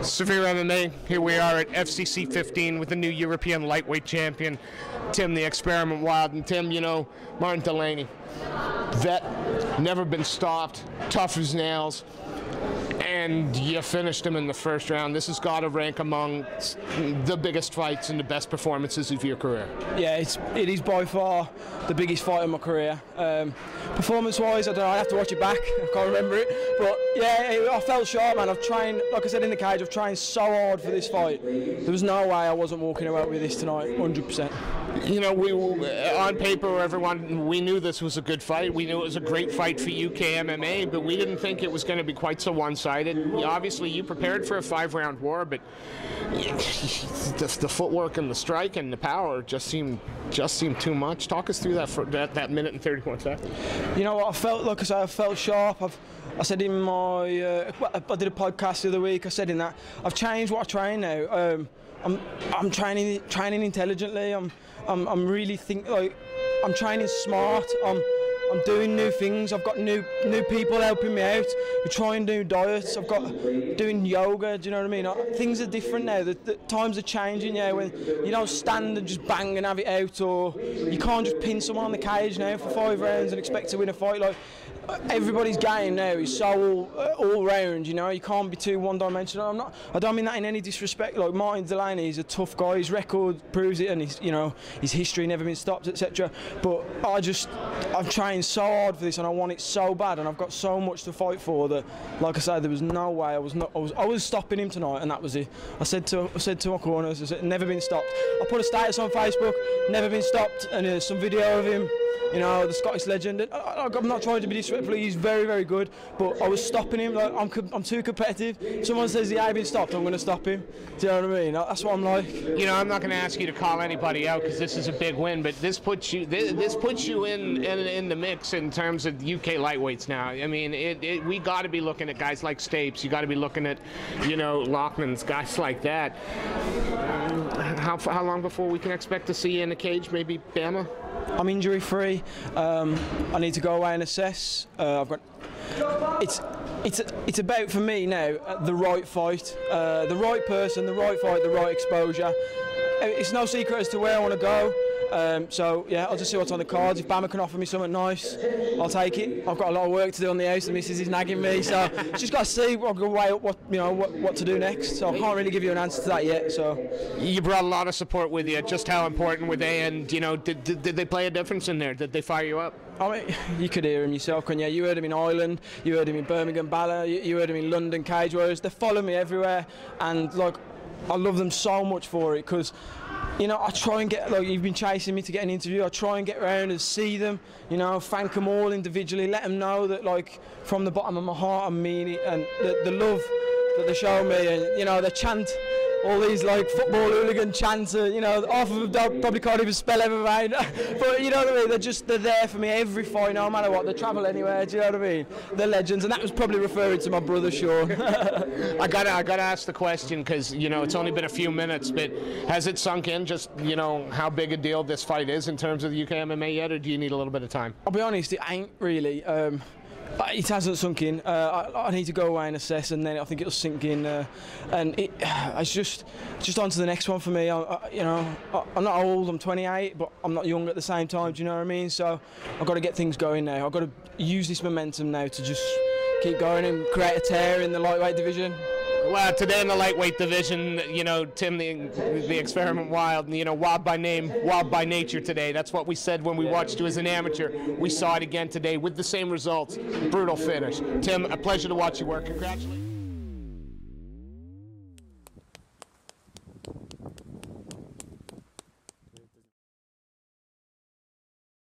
Severe MMA, here we are at FCC 15 with the new European lightweight champion, Tim the Experiment Wilde. And Tim, you know, Martin Delaney, vet, never been stopped, tough as nails, and you finished him in the first round. This has got to rank among the biggest fights and the best performances of your career. Yeah, it is by far the biggest fight of my career. Performance-wise, I don't know, I have to watch it back, I can't remember it. But yeah, I felt sharp, man. I've trained, like I said in the cage, I've trained so hard for this fight. There was no way I wasn't walking away with this tonight, 100%. You know, on paper, everyone, we knew this was a good fight. We knew it was a great fight for UK MMA, but we didn't think it was going to be quite so one-sided. Obviously, you prepared for a 5-round war, but the footwork and the strike and the power just seemed too much. Talk us through that minute and 31 seconds. You know what, I felt, like I said, I felt sharp. I said in my, I did a podcast the other week, I said in that, I've changed what I train now. I'm training intelligently. I'm really I'm training smart. I'm doing new things. I've got new people helping me out. We're trying new diets. I've got doing yoga. Do you know what I mean? Things are different now. The times are changing. Yeah, when you don't stand and just bang and have it out, or you can't just pin someone on the cage now for 5 rounds and expect to win a fight. Like everybody's game now is so all round. You know, you can't be too one-dimensional. I don't mean that in any disrespect. Like Martin Delaney is a tough guy. His record proves it, and his history never been stopped, etc. But I've trained so hard for this, and I want it so bad, and I've got so much to fight for that, like I said, there was no way I was stopping him tonight, and that was it. I said to my corners, I said, never been stopped. I put a status on Facebook, never been stopped, and there's some video of him, you know, the Scottish legend. I'm not trying to be disrespectful, he's very, very good, but I was stopping him. Like, I'm too competitive. If someone says he ain't been stopped, I'm going to stop him. Do you know what I mean? That's what I'm like. You know, I'm not going to ask you to call anybody out because this is a big win, but this puts you in the mix in terms of UK lightweights now. I mean, we got to be looking at guys like Stapes. You got to be looking at, you know, Lockman's, guys like that. How long before we can expect to see you in the cage? Maybe Bama? I'm injury free. I need to go away and assess. It's about, for me now, the right fight, the right person, the right fight, the right exposure. It's no secret as to where I want to go. So yeah, I'll just see what's on the cards. If Bama can offer me something nice, I'll take it. I've got a lot of work to do on the house. The missus is nagging me, so just got to see what to do next. So I can't really give you an answer to that yet. So you brought a lot of support with you. Just how important were they? And you know, did they play a difference in there? Did they fire you up? I mean, you could hear him yourself, couldn't you? You heard him in Ireland, you heard him in Birmingham Bala, you heard him in London Cage Warriors. They follow me everywhere, and like, I love them so much for it, because, you know, I try and get, like, you've been chasing me to get an interview, I try and get around and see them, you know, thank them all individually, let them know that, like, from the bottom of my heart I mean it, and the love that they show me, and, you know, they chant all these, like, football hooligan chants, you know, half of them probably can't even spell everything, but, you know what I mean, they're there for me every fight, no matter what, they travel anywhere, do you know what I mean? They're legends, and that was probably referring to my brother, Sean. I gotta ask the question, because, you know, it's only been a few minutes, but has it sunk in just, you know, how big a deal this fight is in terms of the UK MMA yet, or do you need a little bit of time? I'll be honest, it ain't really. It hasn't sunk in. I need to go away and assess, and then I think it'll sink in. And it's just on to the next one for me. You know, I'm not old. I'm 28, but I'm not young at the same time. Do you know what I mean? So I've got to get things going now. I've got to use this momentum now to just keep going and create a tear in the lightweight division. Well, today in the lightweight division, you know, Tim the Experiment Wilde, you know, wild by name, wild by nature today. That's what we said when we watched you as an amateur. We saw it again today with the same results. Brutal finish. Tim, a pleasure to watch you work. Congratulations.